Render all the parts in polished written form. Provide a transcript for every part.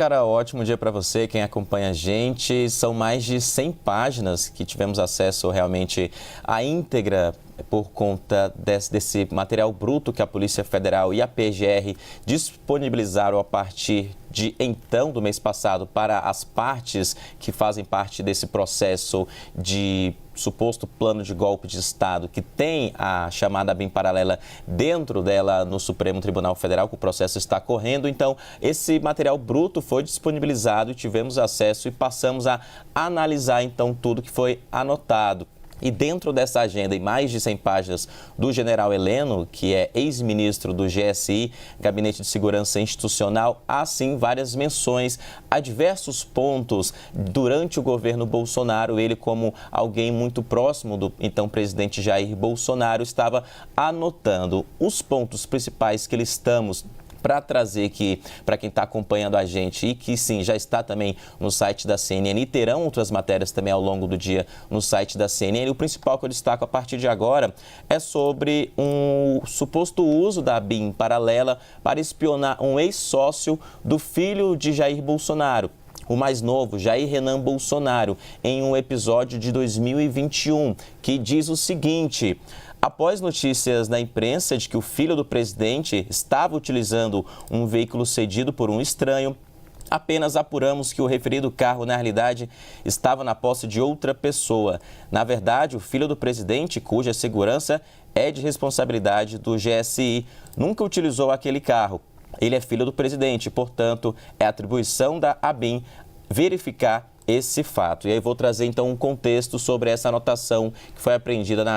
Cara, ótimo dia para você, quem acompanha a gente. São mais de 100 páginas que tivemos acesso realmente à íntegra por conta desse material bruto que a Polícia Federal e a PGR disponibilizaram a partir de então, do mês passado, para as partes que fazem parte desse processo de suposto plano de golpe de Estado, que tem a chamada ABIN paralela dentro dela no Supremo Tribunal Federal, que o processo está correndo. Então, esse material bruto foi disponibilizado e tivemos acesso e passamos a analisar, então, tudo que foi anotado. E dentro dessa agenda, em mais de 100 páginas, do general Heleno, que é ex-ministro do GSI, Gabinete de Segurança Institucional, há sim várias menções a diversos pontos durante o governo Bolsonaro. Ele, como alguém muito próximo do então presidente Jair Bolsonaro, estava anotando os pontos principais que listamos para trazer aqui para quem está acompanhando a gente e que sim, já está também no site da CNN e terão outras matérias também ao longo do dia no site da CNN. O principal que eu destaco a partir de agora é sobre um suposto uso da ABIN paralela para espionar um ex-sócio do filho de Jair Bolsonaro, o mais novo, Jair Renan Bolsonaro, em um episódio de 2021, que diz o seguinte: após notícias na imprensa de que o filho do presidente estava utilizando um veículo cedido por um estranho, apenas apuramos que o referido carro, na realidade, estava na posse de outra pessoa. Na verdade, o filho do presidente, cuja segurança é de responsabilidade do GSI, nunca utilizou aquele carro. Ele é filho do presidente, portanto, é atribuição da ABIN verificar esse fato. E aí vou trazer então um contexto sobre essa anotação que foi apreendida na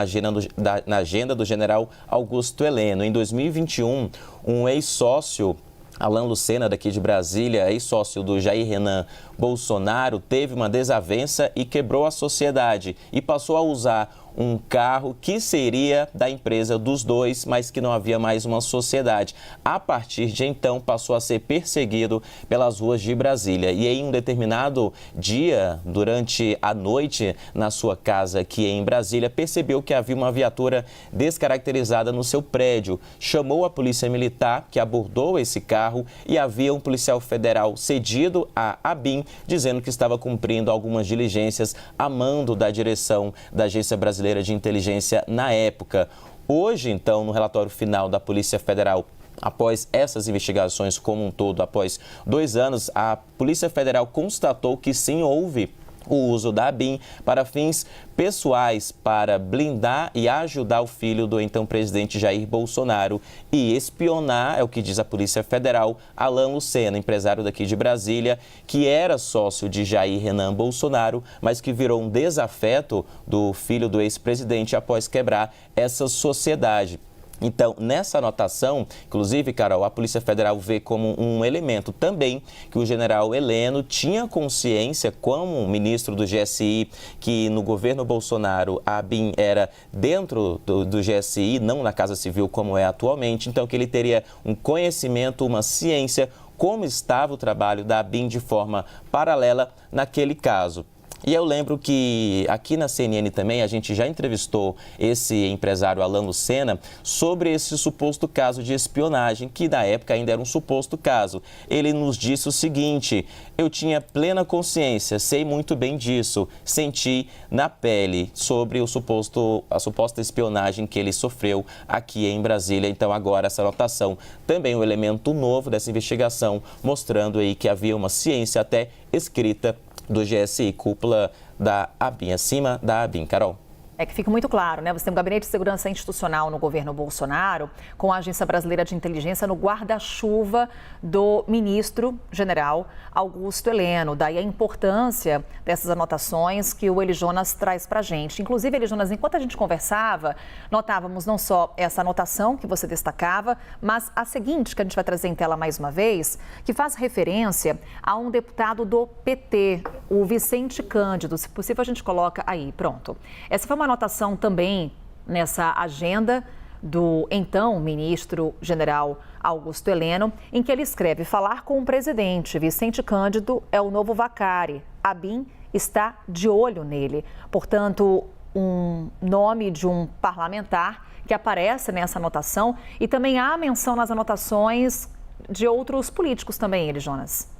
agenda do general Augusto Heleno. Em 2021, um ex-sócio, Alan Lucena, daqui de Brasília, ex-sócio do Jair Renan Bolsonaro, teve uma desavença e quebrou a sociedade e passou a usar um carro que seria da empresa dos dois, mas que não havia mais uma sociedade. A partir de então, passou a ser perseguido pelas ruas de Brasília. E em um determinado dia, durante a noite, na sua casa aqui em Brasília, percebeu que havia uma viatura descaracterizada no seu prédio. Chamou a polícia militar, que abordou esse carro, e havia um policial federal cedido à ABIN, dizendo que estava cumprindo algumas diligências a mando da direção da Agência Brasileira de Inteligência na época. Hoje, então, no relatório final da Polícia Federal, após essas investigações como um todo, após 2 anos, a Polícia Federal constatou que sim, houve o uso da ABIN para fins pessoais, para blindar e ajudar o filho do então presidente Jair Bolsonaro e espionar, é o que diz a Polícia Federal, Alan Lucena, empresário daqui de Brasília, que era sócio de Jair Renan Bolsonaro, mas que virou um desafeto do filho do ex-presidente após quebrar essa sociedade. Então, nessa anotação, inclusive, Carol, a Polícia Federal vê como um elemento também que o general Heleno tinha consciência, como ministro do GSI, que no governo Bolsonaro a ABIN era dentro do GSI, não na Casa Civil como é atualmente. Então, que ele teria um conhecimento, uma ciência, como estava o trabalho da ABIN de forma paralela naquele caso. E eu lembro que aqui na CNN também a gente já entrevistou esse empresário Alan Lucena sobre esse suposto caso de espionagem, que na época ainda era um suposto caso. Ele nos disse o seguinte: eu tinha plena consciência, sei muito bem disso, senti na pele sobre a suposta espionagem que ele sofreu aqui em Brasília. Então agora essa anotação também é um elemento novo dessa investigação, mostrando aí que havia uma ciência até escrita do GSI, cúpula da ABIN, acima da ABIN. Carol. É que fica muito claro, né? Você tem um gabinete de segurança institucional no governo Bolsonaro, com a Agência Brasileira de Inteligência no guarda-chuva do ministro general Augusto Heleno. Daí a importância dessas anotações que o Eli Jonas traz para a gente. Inclusive, Eli Jonas, enquanto a gente conversava, notávamos não só essa anotação que você destacava, mas a seguinte, que a gente vai trazer em tela mais uma vez, que faz referência a um deputado do PT, o Vicente Cândido. Se possível, a gente coloca aí, pronto. Essa foi uma anotação também nessa agenda do então ministro general Augusto Heleno, em que ele escreve: falar com o presidente Vicente Cândido é o novo Vacari. A ABIN está de olho nele. Portanto, um nome de um parlamentar que aparece nessa anotação, e também há menção nas anotações de outros políticos também, Eli Jonas.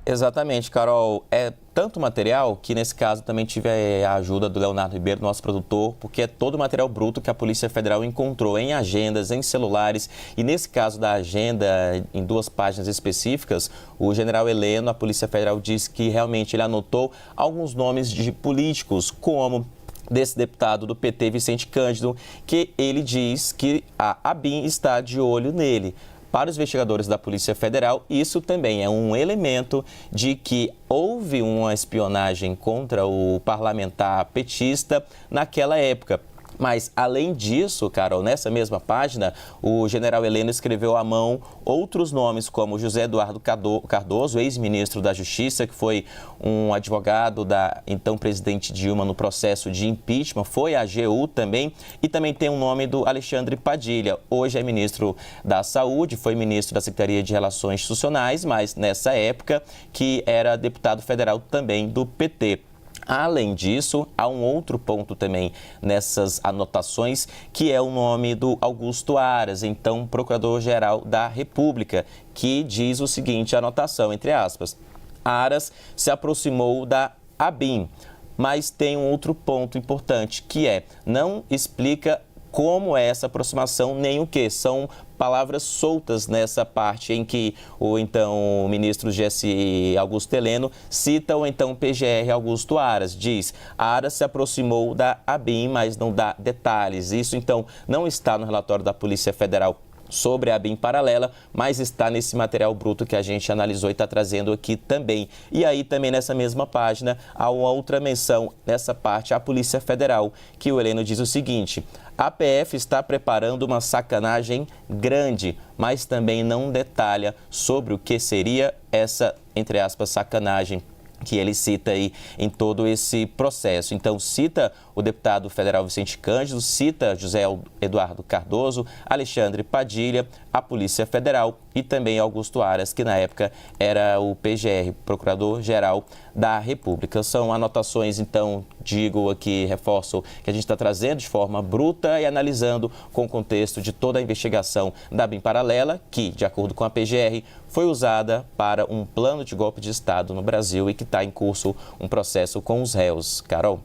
Exatamente, Carol. É tanto material que, nesse caso, também tive a ajuda do Leonardo Ribeiro, nosso produtor, porque é todo o material bruto que a Polícia Federal encontrou em agendas, em celulares. E, nesse caso da agenda, em 2 páginas específicas, o general Heleno, a Polícia Federal, disse que realmente ele anotou alguns nomes de políticos, como desse deputado do PT, Vicente Cândido, que ele diz que a ABIN está de olho nele. Para os investigadores da Polícia Federal, isso também é um elemento de que houve uma espionagem contra o parlamentar petista naquela época. Mas, além disso, Carol, nessa mesma página, o general Heleno escreveu à mão outros nomes, como José Eduardo Cardoso, ex-ministro da Justiça, que foi um advogado da então presidente Dilma no processo de impeachment, foi à AGU também, e também tem o nome do Alexandre Padilha, hoje é ministro da Saúde, foi ministro da Secretaria de Relações Institucionais, mas nessa época que era deputado federal também do PT. Além disso, há um outro ponto também nessas anotações, que é o nome do Augusto Aras, então Procurador-Geral da República, que diz o seguinte, anotação, entre aspas, Aras se aproximou da ABIN, mas tem um outro ponto importante, que não explica como é essa aproximação, nem o que. São palavras soltas nessa parte em que o então ministro GSI Augusto Heleno cita o então PGR Augusto Aras. Diz, Aras se aproximou da ABIN, mas não dá detalhes. Isso então não está no relatório da Polícia Federal sobre a ABIN paralela, mas está nesse material bruto que a gente analisou e está trazendo aqui também. E aí também nessa mesma página há uma outra menção nessa parte à Polícia Federal, que o Heleno diz o seguinte, a PF está preparando uma sacanagem grande, mas também não detalha sobre o que seria essa, entre aspas, sacanagem que ele cita aí em todo esse processo. Então, cita o deputado federal Vicente Cândido, cita José Eduardo Cardoso, Alexandre Padilha, a Polícia Federal e também Augusto Aras, que na época era o PGR, Procurador-Geral da República. São anotações, então, digo aqui, reforço, que a gente está trazendo de forma bruta e analisando com o contexto de toda a investigação da ABIN paralela, que, de acordo com a PGR, foi usada para um plano de golpe de Estado no Brasil e que está em curso um processo com os réus. Carol.